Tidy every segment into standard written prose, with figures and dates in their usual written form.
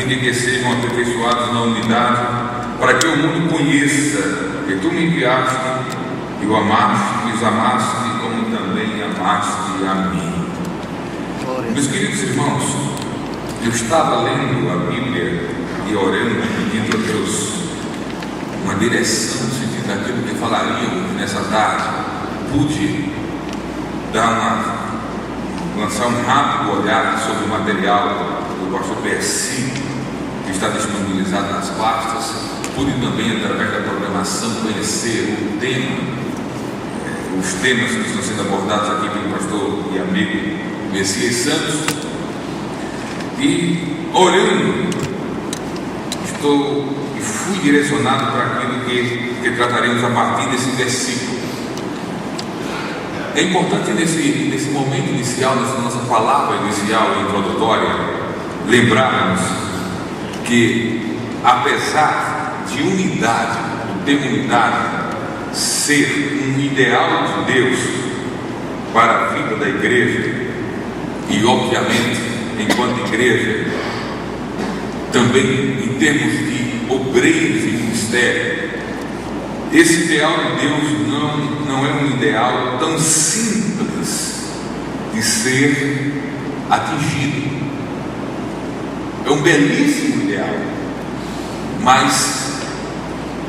fim de que sejam aperfeiçoados na unidade, para que o mundo conheça que tu me enviaste e o amaste, e os amaste, como também amaste a mim. Meus queridos irmãos, eu estava lendo a Bíblia e orando, pedindo a Deus uma direção no sentido daquilo que falaríamos nessa tarde. Pude lançar um rápido olhar sobre o material do pastor Percy, que está disponibilizado nas pastas. Pude também, através da programação, conhecer o tema, os temas que estão sendo abordados aqui pelo pastor e amigo Messias Santos. E orando, fui direcionado para aquilo que trataremos a partir desse versículo. É importante nesse momento inicial, nessa nossa palavra inicial e introdutória, lembrarmos que, apesar de unidade, o termo unidade ser um ideal de Deus para a vida da igreja, e obviamente, enquanto igreja, também em termos de obreiros e ministério, esse ideal de Deus não é um ideal tão simples de ser atingido. É um belíssimo ideal, mas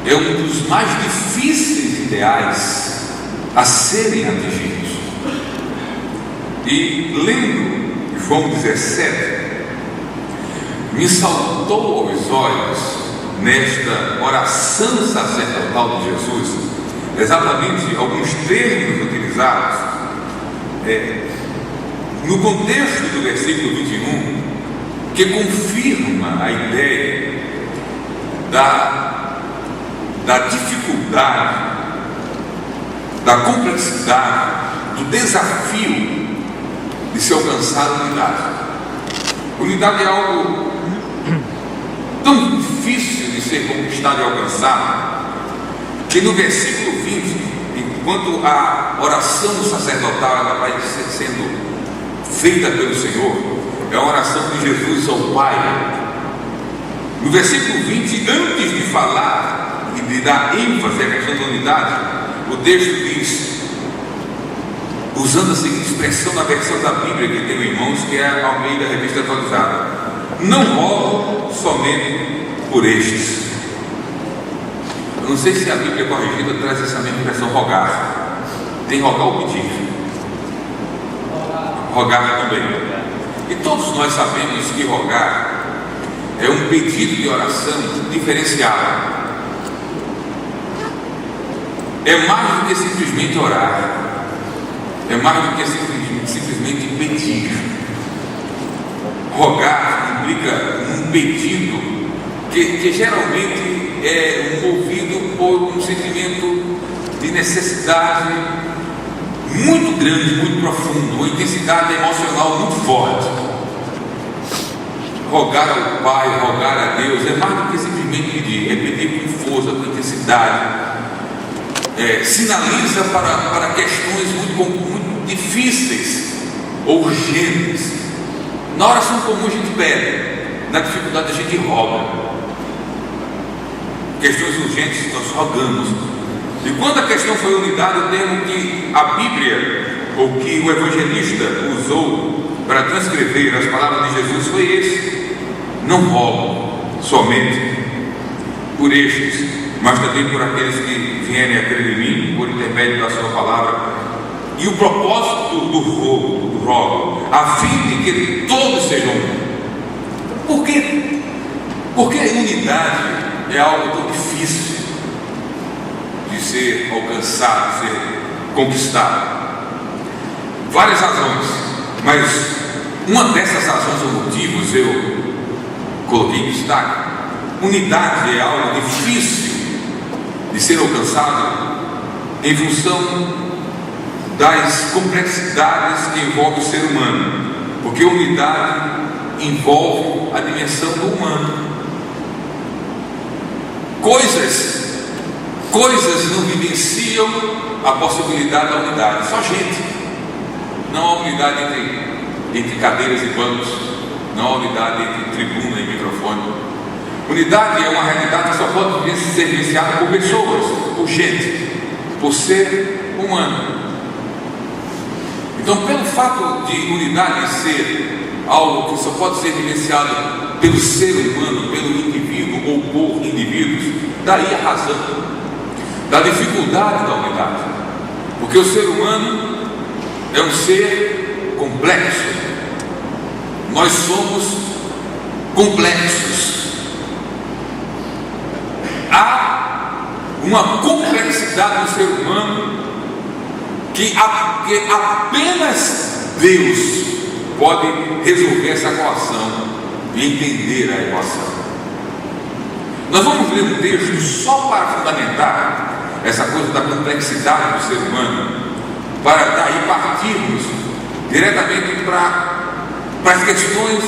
é um dos mais difíceis ideais a serem atingidos. E lendo João 17, me saltou aos olhos, nesta oração sacerdotal de Jesus, exatamente alguns termos utilizados no contexto do versículo 21, que confirma a ideia da dificuldade, da complexidade, do desafio de se alcançar a unidade. Unidade é algo tão difícil de ser conquistado e alcançado, que no versículo 20, enquanto a oração sacerdotal ela vai sendo feita pelo Senhor, é a oração de Jesus ao Pai. No versículo 20, antes de falar e de dar ênfase à questão da unidade, o texto diz, usando a seguinte expressão na versão da Bíblia que tenho em mãos, que é a Almeida Revista Atualizada: não rogo somente por estes. Eu não sei se a Bíblia corrigida traz essa mesma expressão, rogar. Tem rogar ou pedir? Rogar também. E todos nós sabemos que rogar é um pedido de oração diferenciado. É mais do que simplesmente orar. É mais do que simplesmente pedir. Rogar implica um pedido que geralmente é movido por um sentimento de necessidade muito grande, muito profundo, uma intensidade emocional muito forte. Rogar ao Pai, rogar a Deus, é mais do que simplesmente pedir, é pedir com força, com intensidade. Sinaliza para questões muito difíceis ou urgentes. Na oração comum a gente pede, na dificuldade a gente roga. Questões urgentes nós rogamos. E quando a questão foi unidade, o termo que a Bíblia, ou que o evangelista usou para transcrever as palavras de Jesus foi esse: não rogo somente por estes, mas também por aqueles que vierem a crer em mim, por intermédio da sua palavra. E o propósito do rogo, a fim de que todos sejam um. Por quê? Porque a unidade é algo tão difícil de ser alcançado, de ser conquistado. Várias razões, mas uma dessas razões ou motivos eu coloquei em destaque. Unidade é algo difícil de ser alcançado em função das complexidades que envolve o ser humano, porque unidade envolve a dimensão do humano. Coisas não vivenciam a possibilidade da unidade, só gente. Não há unidade entre cadeiras e bancos, não há unidade entre tribuna e microfone. Unidade é uma realidade que só pode ser vivenciada por pessoas, por gente, por ser humano. Então, pelo fato de unidade ser algo que só pode ser vivenciado pelo ser humano, pelo indivíduo ou por indivíduos, daí a razão da dificuldade da unidade, porque o ser humano é um ser complexo. Nós somos complexos. Há uma complexidade no ser humano que apenas Deus pode resolver essa equação e entender a equação. Nós vamos ler um texto só para fundamentar essa coisa da complexidade do ser humano, para daí partirmos diretamente para as questões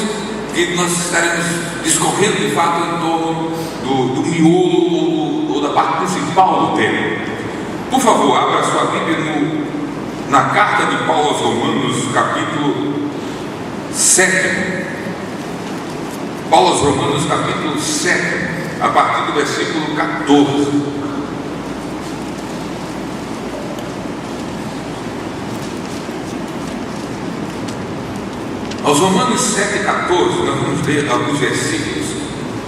que nós estaremos discorrendo de fato em torno do miolo ou da parte principal do tema. Por favor, abra sua Bíblia na carta de Paulo aos Romanos, capítulo 7. Paulo aos Romanos, capítulo 7, a partir do versículo 14. Aos Romanos 7,14, nós vamos ler alguns versículos,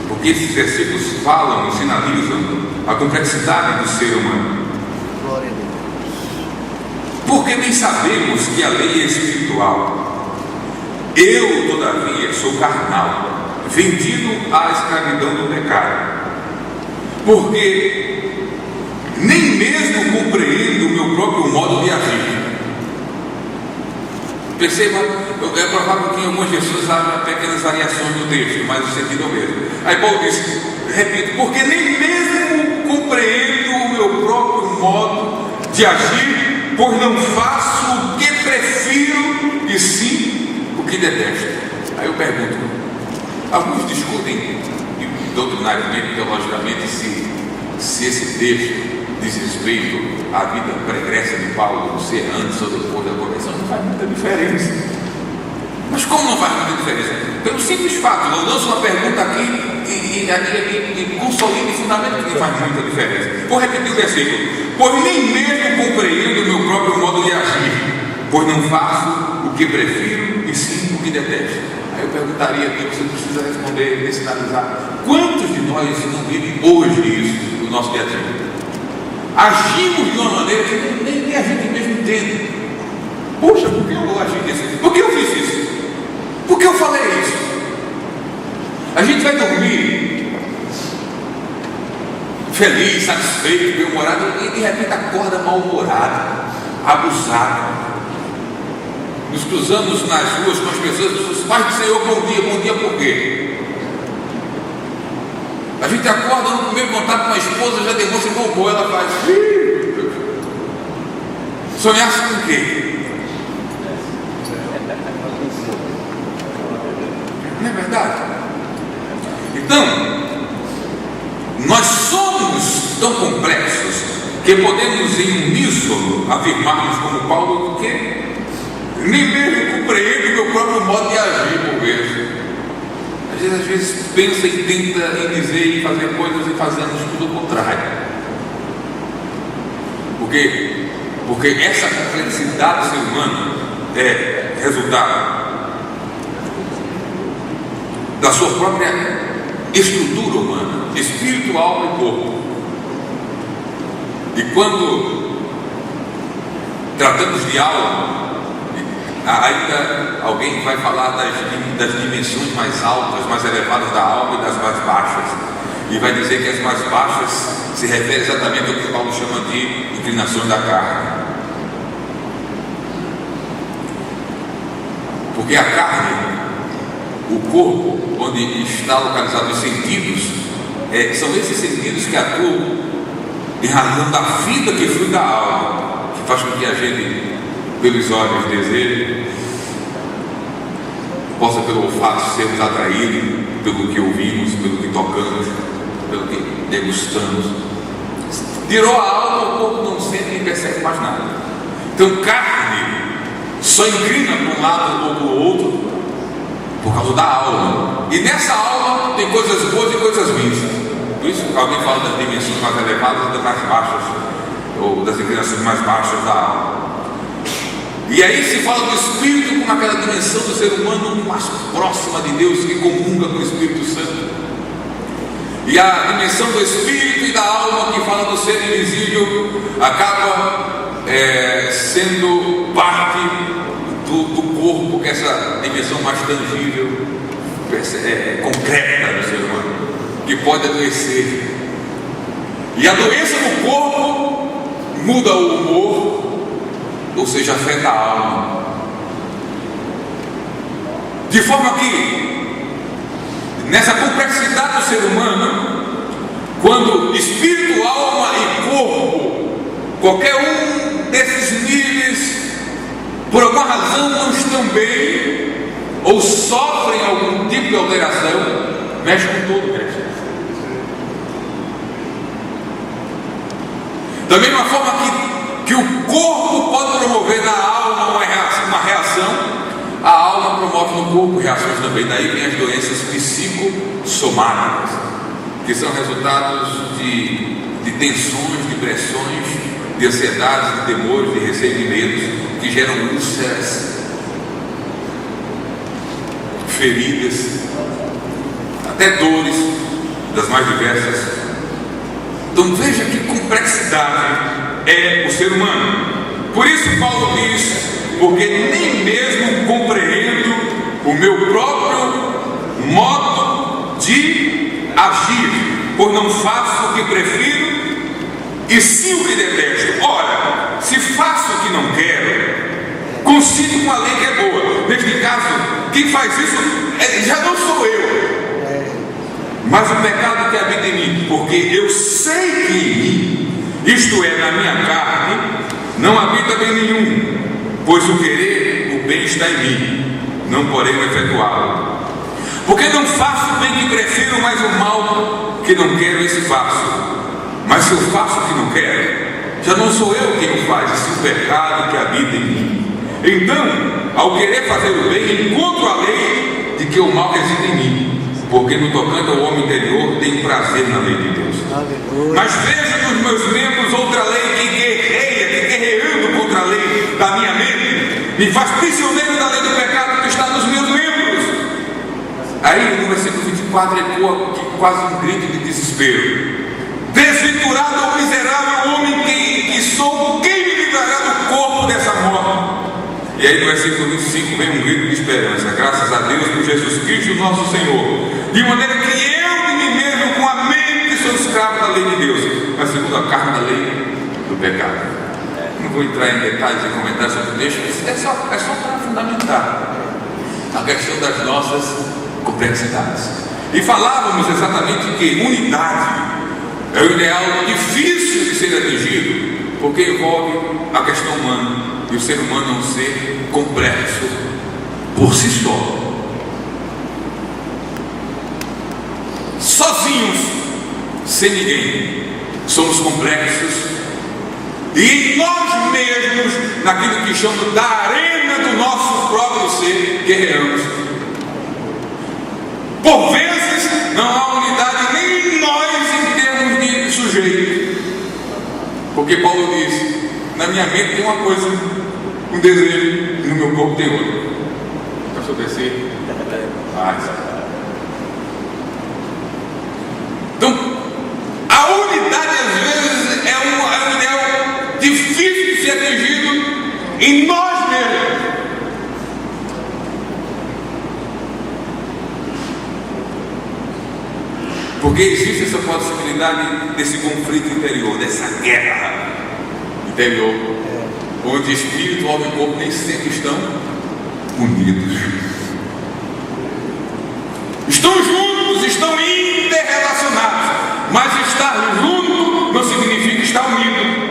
porque esses versículos falam e sinalizam a complexidade do ser humano. Glória a Deus. Porque bem sabemos que a lei é espiritual. Eu, todavia, sou carnal, vendido à escravidão do pecado. Porque nem mesmo compreendo o meu próprio modo de agir. Perceba, é provável que em algumas pessoas haja pequenas variações no texto, mas o sentido é o mesmo. Aí Paulo diz, repito, porque nem mesmo compreendo o meu próprio modo de agir, pois não faço o que prefiro, e sim o que detesto. Aí eu pergunto, alguns discutem doutrinariamente, teologicamente, se esse texto diz respeito à vida pregressa de Paulo, ser antes ou depois da conversão. Não faz muita diferença. Mas como não faz muita diferença? Pelo simples fato, eu lanço uma pergunta aqui e consolido e fundamento que não faz muita diferença. Vou repetir o versículo. Pois nem mesmo compreendo o meu próprio modo de agir, pois não faço o que prefiro e sim o que detesto. Aí eu perguntaria aqui, você precisa responder e sinalizar, quantos de nós não vivem hoje isso no nosso dia a dia? Agimos de uma maneira que nem a gente mesmo entende. Poxa, por que eu agi desse? Por que eu fiz isso? Por que eu falei isso? A gente vai dormir feliz, satisfeito, bem-humorado, e de repente acorda mal-humorado, abusado. Nos cruzamos nas ruas com as pessoas, Pai do Senhor, bom dia por quê? A gente acorda no primeiro contato com a esposa, já demonstra bom bom, ela faz. Sonhasse com o quê? Não é verdade? Então, nós somos tão complexos que podemos em uníssono afirmarmos como Paulo que nem mesmo compreendo o meu próprio modo de agir por vezes. Às vezes pensa e tenta em dizer e fazer coisas e fazemos tudo o contrário. Por quê? Porque essa complexidade do ser humano é resultado da sua própria estrutura humana, espiritual e corpo. E quando tratamos de alma, ainda alguém vai falar das dimensões mais altas, mais elevadas da alma e das mais baixas, e vai dizer que as mais baixas se refere exatamente ao que Paulo chama de inclinações da carne. Porque a carne, o corpo, onde está localizado os sentidos, são esses sentidos que atuam em razão da vida que flui da alma, que faz com que a gente, pelos olhos, deseje, possa pelo olfato sermos atraídos pelo que ouvimos, pelo que tocamos, pelo que degustamos. Tirou a alma, o corpo não sente nem percebe mais nada. Então carne só inclina para um lado ou para o outro por causa da alma. E nessa alma tem coisas boas e coisas ruins. Por isso alguém fala das dimensões mais elevadas e das mais baixas, ou das inclinações mais baixas da alma. E aí se fala do Espírito como aquela dimensão do ser humano mais próxima de Deus, que comunga com o Espírito Santo. E a dimensão do Espírito e da alma, que fala do ser invisível, acaba sendo parte do corpo, que é essa dimensão mais tangível, concreta do ser humano, que pode adoecer. E a doença no corpo muda o humor, ou seja, afeta a alma. De forma que, nessa complexidade do ser humano, quando espírito, alma e corpo, qualquer um desses níveis, por alguma razão não estão bem, ou sofrem algum tipo de alteração, mexe com todo o resto. Da mesma forma que o corpo pode promover na alma uma reação, a alma promove no corpo reações também. Daí vem as doenças psicossomáticas, que são resultados de tensões, de pressões, de ansiedades, de temores, de receio, de medos, que geram úlceras, feridas, até dores das mais diversas. Então veja que complexidade é o ser humano. Por isso Paulo diz: porque nem mesmo compreendo o meu próprio modo de agir, pois não faço o que prefiro e sim o que detesto. Ora, se faço o que não quero, consinto com a lei que é boa. Neste caso, quem faz isso já não sou eu, mas o pecado que habita em mim, porque eu sei que em mim, isto é, na minha carne, não habita bem nenhum, pois o querer, o bem está em mim, não porém o efetuá-lo. Porque não faço o bem que prefiro, mas o mal que não quero, esse faço. Mas se eu faço o que não quero, já não sou eu quem o faz, e sim o pecado que habita em mim. Então, ao querer fazer o bem, encontro a lei de que o mal reside em mim, porque no tocante ao homem interior tenho prazer na lei de Deus. Mas vejo nos meus membros outra lei que guerreia, que guerreando contra a lei da minha mente, me faz prisioneiro da lei do pecado que está nos meus membros. Aí no versículo 24 ecoa quase um grito de desespero: desventurado ou miserável homem que sou, quem me livrará do corpo dessa morte? E aí no versículo 25 vem um grito de esperança: graças a Deus por Jesus Cristo nosso Senhor, de maneira que eu de mim mesmo com a mente sou escravo da lei de Deus, mas segundo a carne da lei do pecado. Não vou entrar em detalhes e comentários sobre o texto, é só para fundamentar a questão das nossas complexidades. E falávamos exatamente que unidade é o ideal difícil de ser atingido, porque envolve a questão humana, e o ser humano é um ser complexo por si só. Sozinhos, sem ninguém, somos complexos, e nós mesmos, naquilo que chamamos da arena do nosso próprio ser, guerreamos. Por vezes não há unidade nem em nós em termos de sujeito, porque Paulo diz: na minha mente tem uma coisa, um desejo, e no meu corpo tem outro. Deixa eu descer. Então, a unidade às vezes é um ideal difícil de ser atingido em nós mesmos. Porque existe essa possibilidade desse conflito interior, dessa guerra interior, onde espírito, alma e corpo nem sempre estão unidos. Estão juntos, estão interrelacionados, mas estar junto não significa estar unido.